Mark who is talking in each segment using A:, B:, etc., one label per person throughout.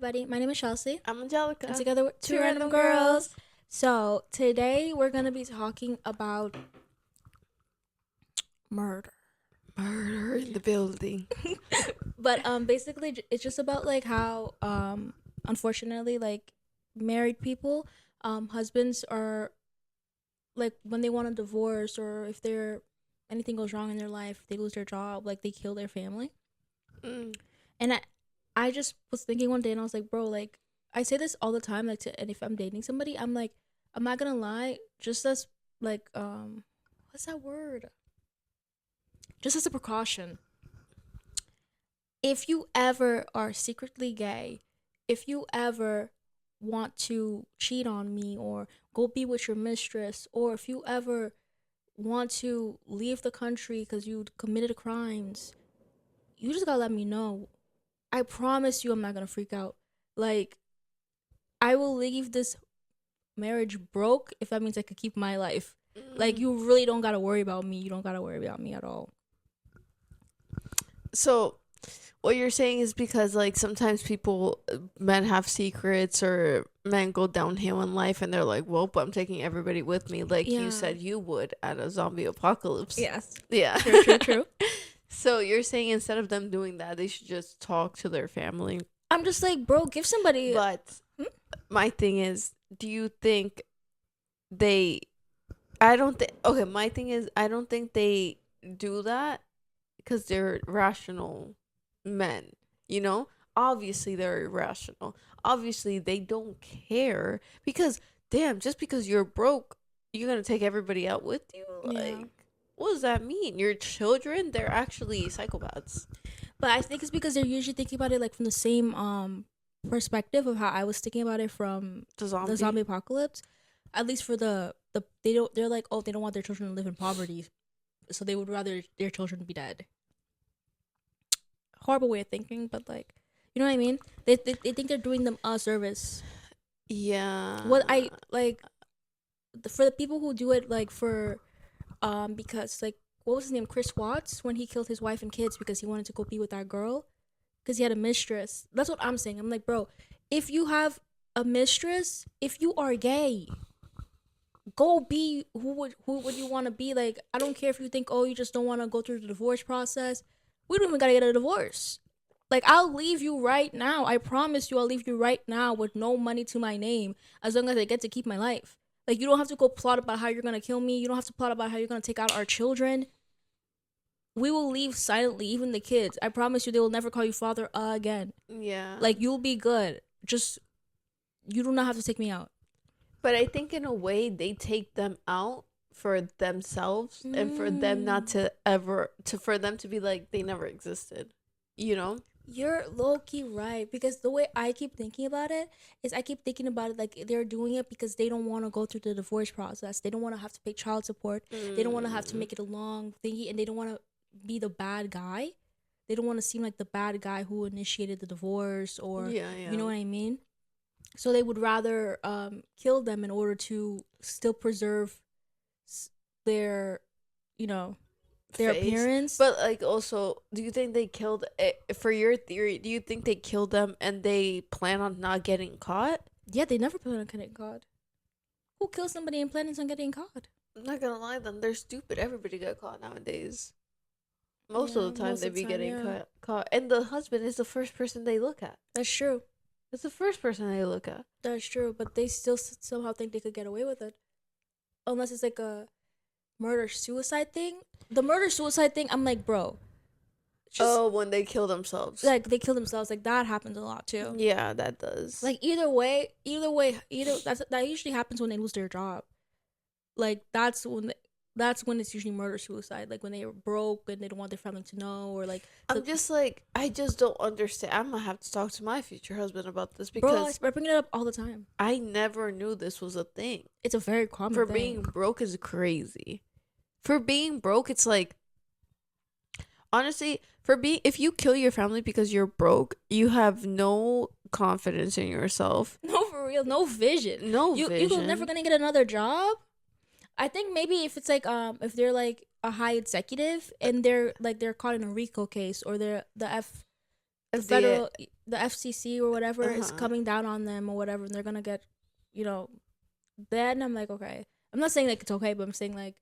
A: everybody. My name is Shelcy.
B: I'm Angelica.
A: And together we're two random girls. So today we're gonna be talking about murder.
B: Murder in the building.
A: But basically it's just about like how unfortunately like married people, husbands are like when they want a divorce or if anything goes wrong in their life, they lose their job, like they kill their family. And I just was thinking one day and I was like, bro, like I say this all the time, like and if I'm dating somebody, I'm like, I'm not gonna lie, just as like what's that word? Just as a precaution. If you ever are secretly gay, if you ever want to cheat on me or go be with your mistress, or if you ever want to leave the country because you committed crimes, you just gotta let me know. I promise you I'm not gonna freak out. Like, I will leave this marriage broke if that means I could keep my life. Like, you really don't gotta worry about me. You don't gotta worry about me at all.
B: So, what you're saying is because, like, sometimes men have secrets or men go downhill in life and they're like, well, but I'm taking everybody with me. Like you said you would at a zombie apocalypse.
A: Yes.
B: Yeah.
A: True.
B: So, you're saying instead of them doing that, they should just talk to their family.
A: I'm just like, bro, give somebody...
B: But my thing is, do you think my thing is, I don't think they do that because they're rational men, you know? Obviously, they're irrational. Obviously, they don't care because, damn, just because you're broke, you're going to take everybody out with you?
A: Yeah.
B: Like, what does that mean? Your children, they're actually psychopaths.
A: But I think it's because they're usually thinking about it like from the same perspective of how I was thinking about it from the zombie apocalypse. At least for they're like, oh, they don't want their children to live in poverty, so they would rather their children be dead. Horrible way of thinking, but like, you know what I mean? They think they're doing them a service.
B: Yeah.
A: What I like for the people who do it like for because like, what was his name, Chris Watts, when he killed his wife and kids because he wanted to go be with that girl because he had a mistress. That's what I'm saying. I'm like, bro, if you have a mistress, if you are gay, go be who would you want to be. Like, I don't care if you think, oh, you just don't want to go through the divorce process. We don't even gotta get a divorce. Like, I'll leave you right now. I promise you I'll leave you right now with no money to my name as long as I get to keep my life. Like, you don't have to go plot about how you're gonna kill me. You don't have to plot about how you're gonna take out our children. We will leave silently, even the kids. I promise you they will never call you father again.
B: Yeah.
A: Like, you'll be good. Just, you do not have to take me out.
B: But I think in a way they take them out for themselves and for them not to for them to be like they never existed, you know?
A: You're low-key right, because the way I keep thinking about it is I keep thinking about it like they're doing it because they don't want to go through the divorce process. They don't want to have to pay child support. They don't want to have to make it a long thingy, and they don't want to be the bad guy. They don't want to seem like the bad guy who initiated the divorce or you know what I mean? So they would rather kill them in order to still preserve their, you know, their appearance.
B: But like, also, do you think they killed for your theory, do you think they killed them and they plan on not getting caught?
A: Yeah, they never plan on getting caught. Who kills somebody and plans on getting caught?
B: I'm not gonna lie, them, they're stupid. Everybody got caught nowadays. Most of the time they be getting caught, and the husband is the first person they look at.
A: That's true.
B: It's the first person they look at.
A: That's true, but they still somehow think they could get away with it, unless it's like a murder-suicide thing. The murder-suicide thing, I'm like, bro.
B: When they kill themselves.
A: Like, they kill themselves. Like, that happens a lot, too.
B: Yeah, that does.
A: Like, either way, that usually happens when they lose their job. Like, that's when it's usually murder-suicide. Like, when they are broke and they don't want their family to know, or like...
B: I'm just like, I just don't understand. I'm gonna have to talk to my future husband about this because...
A: Bro, I bring it up all the time.
B: I never knew this was a thing.
A: It's a very common thing.
B: Being broke is crazy. For being broke, it's like... Honestly, if you kill your family because you're broke, you have no confidence in yourself.
A: No, for real. No vision. You're never gonna get another job. I think maybe if it's like if they're like a high executive and they're caught in a RICO case or they're the the FCC or whatever is coming down on them or whatever, and they're gonna get, then I'm like, okay. I'm not saying like it's okay, but I'm saying like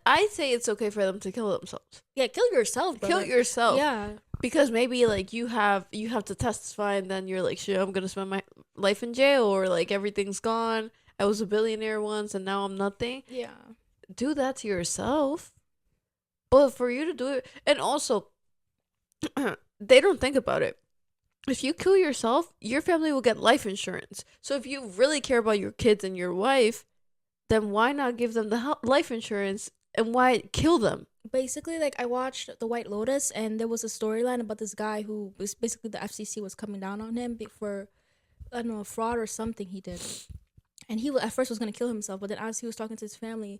B: I say it's okay for them to kill themselves.
A: Yeah, kill yourself, brother.
B: Kill yourself.
A: Yeah.
B: Because maybe like you have to testify, and then you're like, shit, I'm gonna spend my life in jail, or like everything's gone. I was a billionaire once and now I'm nothing.
A: Yeah.
B: Do that to yourself. But for you to do it, and also they don't think about it. If you kill yourself, your family will get life insurance. So if you really care about your kids and your wife, then why not give them the life insurance, and why kill them?
A: Basically, like, I watched The White Lotus, and there was a storyline about this guy who was basically the FCC was coming down on him for, I don't know, a fraud or something he did. And he at first was going to kill himself, but then as he was talking to his family,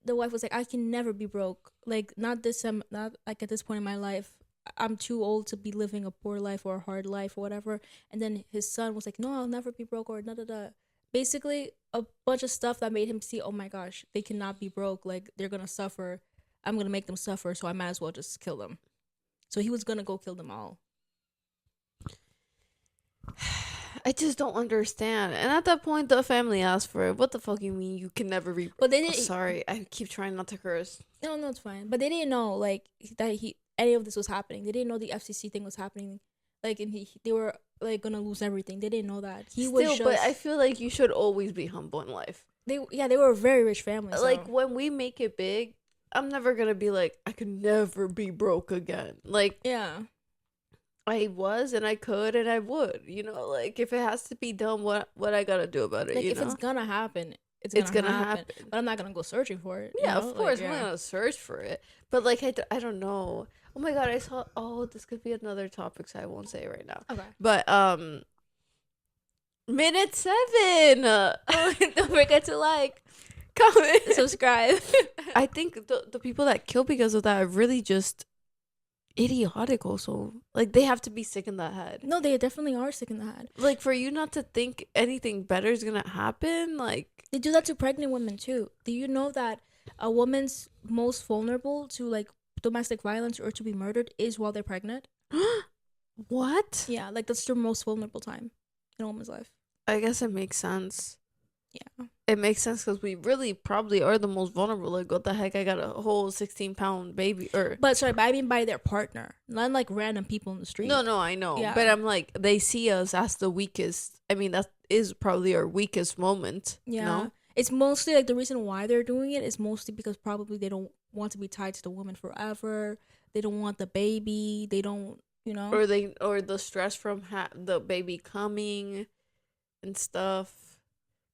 A: the wife was like, I can never be broke. Like, not like at this point in my life. I'm too old to be living a poor life or a hard life or whatever. And then his son was like, no, I'll never be broke or da-da-da. Basically, a bunch of stuff that made him see, oh my gosh, they cannot be broke. Like, they're going to suffer. I'm going to make them suffer, so I might as well just kill them. So he was going to go kill them all.
B: I just don't understand. And at that point, the family asked for it. What the fuck you mean you can never be...
A: But they didn't...
B: sorry, I keep trying not to curse.
A: No, it's fine. But they didn't know, like, that any of this was happening. They didn't know the FCC thing was happening. Like, and they were... like gonna lose everything. They didn't know that.
B: But I feel like you should always be humble in life.
A: They were a very rich family. So.
B: Like, when we make it big, I'm never gonna be like, I could never be broke again. Like,
A: yeah,
B: I was and I could and I would. Like, if it has to be done, what I gotta do about it?
A: Like, if it's gonna happen, it's gonna happen. But I'm not gonna go searching for it.
B: Yeah, of course, I'm not gonna search for it. But like, I don't know. Oh my god, I saw. Oh, this could be another topic, so I won't say it right now.
A: Okay.
B: But minute 7.
A: Don't forget to like,
B: comment,
A: subscribe.
B: I think the people that kill because of that are really just idiotic. Also, like, they have to be sick in the head.
A: No, they definitely are sick in the head.
B: Like, for you not to think anything better is gonna happen, like,
A: they do that to pregnant women too. Do you know that a woman's most vulnerable to like domestic violence or to be murdered is while they're pregnant?
B: What?
A: Yeah, like that's the most vulnerable time in a woman's life.
B: I guess it makes sense.
A: Yeah,
B: it makes sense because we really probably are the most vulnerable. Like, what the heck? I got a whole 16-pound baby.
A: But I mean by their partner, not like random people in the street.
B: No, I know. Yeah. But I'm like, they see us as the weakest. I mean, that is probably our weakest moment.
A: Yeah,
B: no?
A: It's mostly like the reason why they're doing it is mostly because probably they don't want to be tied to the woman forever. They don't want the baby. They don't,
B: or the stress from the baby coming and stuff.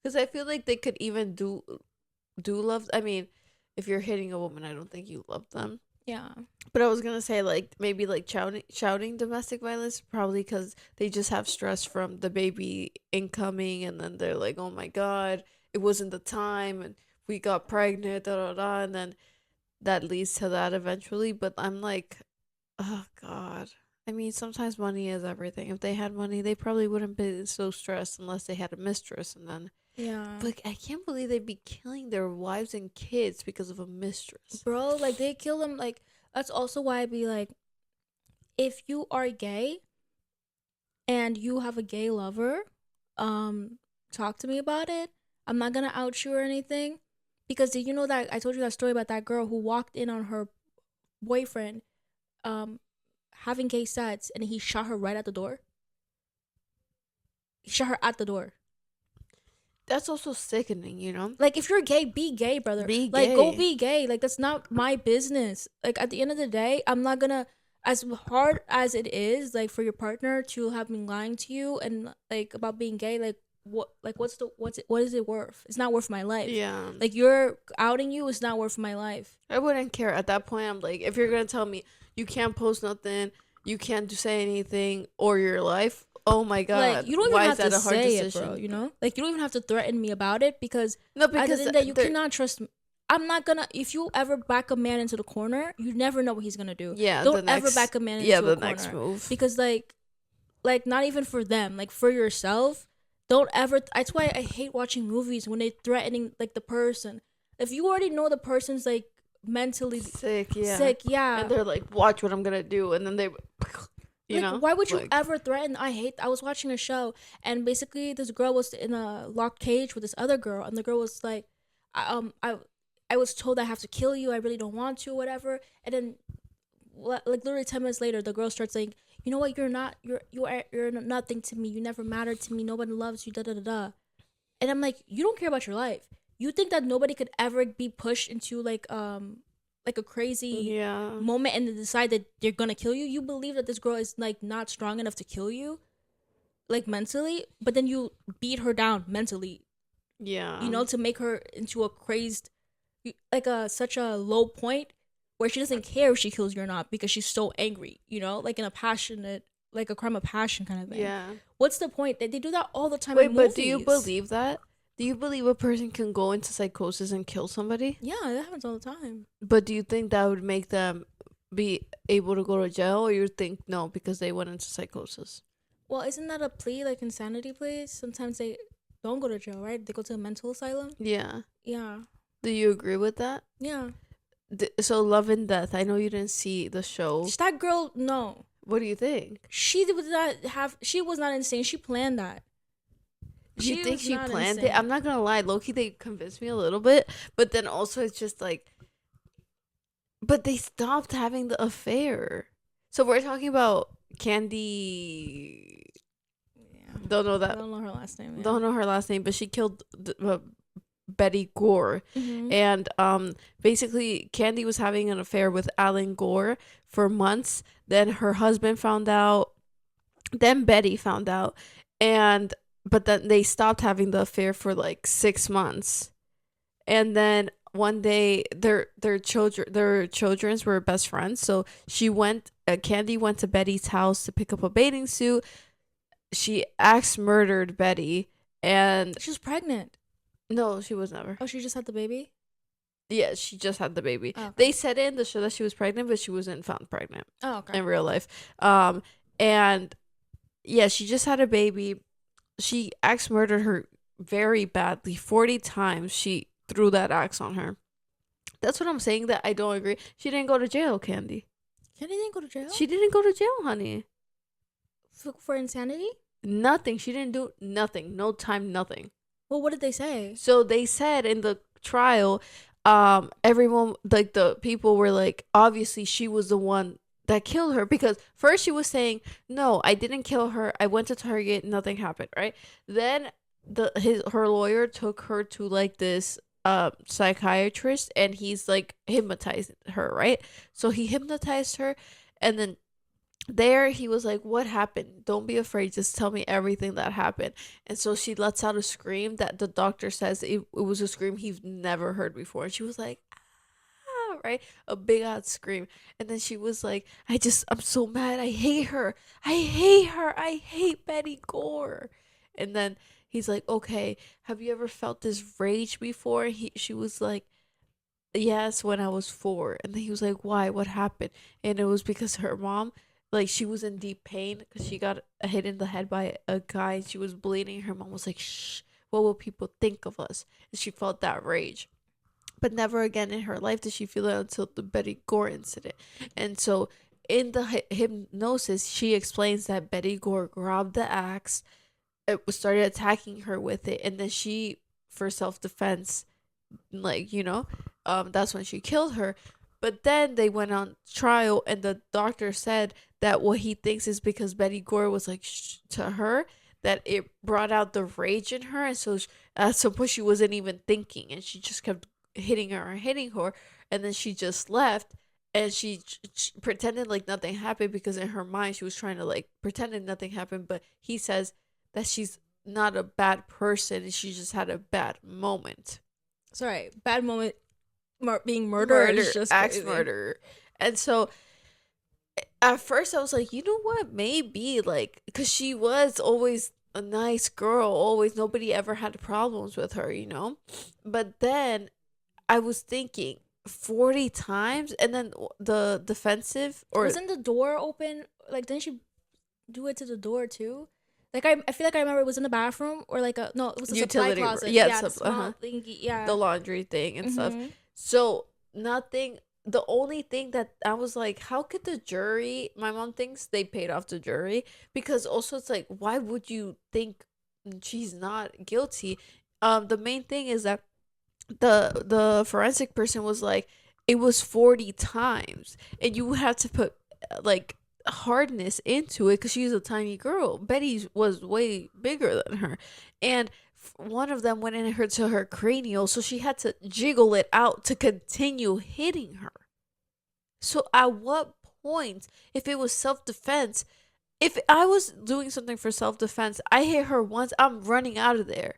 B: Because I feel like they could even do love. I mean, if you're hitting a woman, I don't think you love them.
A: Yeah.
B: But I was gonna say, like, maybe like shouting domestic violence, probably because they just have stress from the baby incoming, and then they're like, oh my god, it wasn't the time, and we got pregnant, and then that leads to that eventually. But I'm like, oh god. I mean, sometimes money is everything. If they had money, they probably wouldn't be so stressed unless they had a mistress, and then.
A: Yeah.
B: But I can't believe they'd be killing their wives and kids because of a mistress.
A: Bro, like, they kill them. Like, that's also why I'd be like, if you are gay and you have a gay lover, talk to me about it. I'm not gonna out you or anything. Because did you know that I told you that story about that girl who walked in on her boyfriend having gay sex, and he shot her right at the door? He shot her at the door.
B: That's also sickening,
A: Like, if you're gay, be gay, brother.
B: Be
A: like,
B: gay.
A: go be gay. Like, that's not my business. Like, at the end of the day, I'm not gonna, as hard as it is, like, for your partner to have been lying to you and like about being gay, like, what is it worth? It's not worth my life.
B: Yeah.
A: Like, you're outing you is not worth my life.
B: I wouldn't care at that point. I'm like, if you're gonna tell me you can't post nothing, you can't say anything, or your life. Oh my god!
A: Like, you don't even have to say
B: decision?
A: it, bro. Like, you don't even have to threaten me about it because
B: at the end of the day,
A: you cannot trust me. I'm not gonna. If you ever back a man into the corner, you never know what he's gonna do.
B: Yeah,
A: don't ever back a man into a corner.
B: Next move.
A: Because like not even for them, like for yourself. Don't ever. That's why I hate watching movies when they're threatening like the person. If you already know the person's like mentally
B: sick,
A: yeah,
B: and they're like, watch what I'm gonna do, and then they. You
A: like,
B: know,
A: why would you
B: like,
A: ever threaten? I was watching a show, and basically this girl was in a locked cage with this other girl, and the girl was like, I I was told I have to kill you. I really don't want to, whatever. And then, like literally 10 minutes later, the girl starts saying, you know what? You're nothing to me. You never mattered to me. Nobody loves you. Da da da da. And I'm like, you don't care about your life. You think that nobody could ever be pushed into like a crazy
B: yeah,
A: moment and then decide that they're gonna kill you? You believe that this girl is like not strong enough to kill you, like mentally, but then you beat her down mentally,
B: yeah,
A: to make her into a crazed, like a such a low point where she doesn't care if she kills you or not because she's so angry, like in a passionate, like a crime of passion kind of thing.
B: yeah.
A: What's the point? They do that all the time.
B: Wait,
A: in
B: but
A: movies.
B: do you believe that? Do you believe a person can go into psychosis and kill somebody?
A: Yeah, that happens all the time.
B: But do you think that would make them be able to go to jail, or you think no because they went into psychosis?
A: Well, isn't that a plea, like insanity pleas? Sometimes they don't go to jail, right? They go to a mental asylum.
B: Yeah.
A: Yeah.
B: Do you agree with that?
A: Yeah.
B: So Love and Death. I know you didn't see the show.
A: That girl, no.
B: What do you think?
A: She was not insane. She planned that.
B: You think she planned it? I'm not gonna lie, low-key they convinced me a little bit, but then also it's just like, but they stopped having the affair. So we're talking about Candy.
A: Yeah.
B: Don't know that.
A: Don't know her last name. Yeah.
B: Don't know her last name, but she killed Betty Gore.
A: Mm-hmm.
B: And basically Candy was having an affair with Alan Gore for months. Then her husband found out. Then Betty found out, but then they stopped having the affair for like 6 months. And then one day their children's were best friends. So Candy went to Betty's house to pick up a bathing suit. She axe murdered Betty, and
A: She was pregnant.
B: no, she was never.
A: Oh, she just had the baby?
B: Yeah, she just had the baby.
A: Oh, okay.
B: They said in the show that she was pregnant, but she wasn't found pregnant
A: Oh, okay.
B: in real life. And yeah, she just had a baby. She axe murdered her very badly. 40 times she threw that axe on her. That's what I'm saying, that I don't agree. She didn't go to jail, Candy.
A: Candy didn't go to jail?
B: She didn't go to jail, honey.
A: For insanity?
B: Nothing. She didn't do nothing. No time, nothing.
A: Well, what did they say?
B: So they said in the trial, everyone, like the people were like, obviously she was the one that killed her, because first she was saying, no, I didn't kill her. I went to Target, nothing happened, right? Then her lawyer took her to like this psychiatrist, and he's like hypnotized her, right? So he hypnotized her, and then there he was like, what happened? Don't be afraid, just tell me everything that happened. And so she lets out a scream that the doctor says it was a scream he's never heard before, and she was like, right, a big ass scream. And then she was like, I'm so mad, I hate her, I hate Betty Gore. And then he's like, okay, have you ever felt this rage before? She was like, yes, when I was 4. And then he was like, why, what happened? And it was because her mom, like, she was in deep pain because she got hit in the head by a guy, and she was bleeding. Her mom was like, shh, what will people think of us? And she felt that rage. But never again in her life did she feel it until the Betty Gore incident. And so in the hypnosis, she explains that Betty Gore grabbed the axe, started attacking her with it, and then she, for self-defense, like, that's when she killed her. But then they went on trial, and the doctor said that what he thinks is because Betty Gore was like shh to her, that it brought out the rage in her, and so at some point she wasn't even thinking, and she just kept hitting her, and then she just left, and she pretended like nothing happened, because in her mind she was trying to like pretend that nothing happened. But he says that she's not a bad person, and she just had a bad moment.
A: Sorry, bad moment. Being murdered is just
B: axe
A: crazy.
B: murder. And so at first I was like, you know what, maybe, like, because she was always a nice girl, always, nobody ever had problems with her, but then I was thinking 40 times, and then the defensive, or
A: wasn't the door open? Like, didn't she do it to the door too? Like, I feel like I remember it was in the bathroom, or like it was a
B: utility
A: supply closet.
B: Yeah,
A: the small thingy, yeah,
B: the laundry thing and stuff.
A: Mm-hmm.
B: So nothing, the only thing that I was like, how could the jury, my mom thinks they paid off the jury, because also it's like, why would you think she's not guilty? The main thing is that the forensic person was like, it was 40 times, and you would have to put like hardness into it because she's a tiny girl. Betty was way bigger than her, and one of them went in her to her cranial, so she had to jiggle it out to continue hitting her. So at what point, if it was self-defense, if I was doing something for self-defense, I hit her once, I'm running out of there.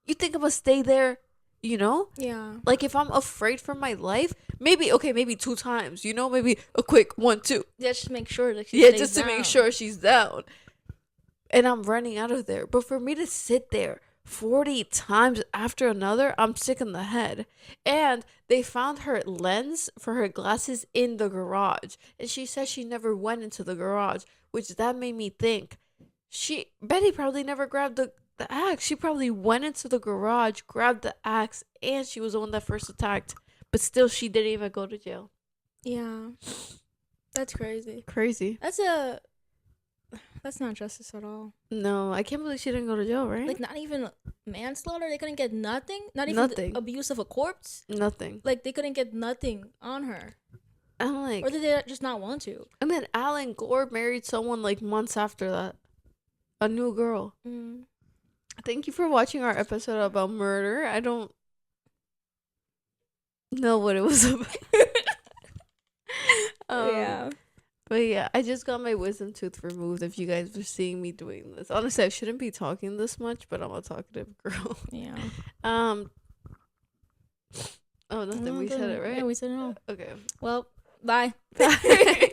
B: You think I'm gonna stay there? You know?
A: Yeah.
B: Like, if I'm afraid for my life, maybe 2 times, maybe a quick 1, 2.
A: Yeah, just make sure that
B: Just to make sure she's down. And I'm running out of there. But for me to sit there 40 times after another, I'm sick in the head. And they found her lens for her glasses in the garage. And she said she never went into the garage, which that made me think Betty probably never grabbed the axe. She probably went into the garage, grabbed the axe, and she was the one that first attacked. But still, she didn't even go to jail.
A: Yeah. That's crazy.
B: Crazy.
A: That's not justice at all.
B: No, I can't believe she didn't go to jail, right?
A: Like, not even manslaughter? They couldn't get nothing? Not even
B: Nothing.
A: Abuse of a corpse?
B: Nothing.
A: Like, they couldn't get nothing on her.
B: I'm like...
A: Or did they just not want to?
B: And then Alan Gore married someone, like, months after that. A new girl.
A: Mm.
B: Thank you for watching our episode about murder. I don't know what it was about.
A: Yeah.
B: But yeah, I just got my wisdom tooth removed. If you guys were seeing me doing this, honestly, I shouldn't be talking this much, but I'm a talkative girl.
A: Yeah.
B: Oh, nothing. We said it, right?
A: Yeah, we said it all.
B: Okay.
A: Well, bye.
B: Bye.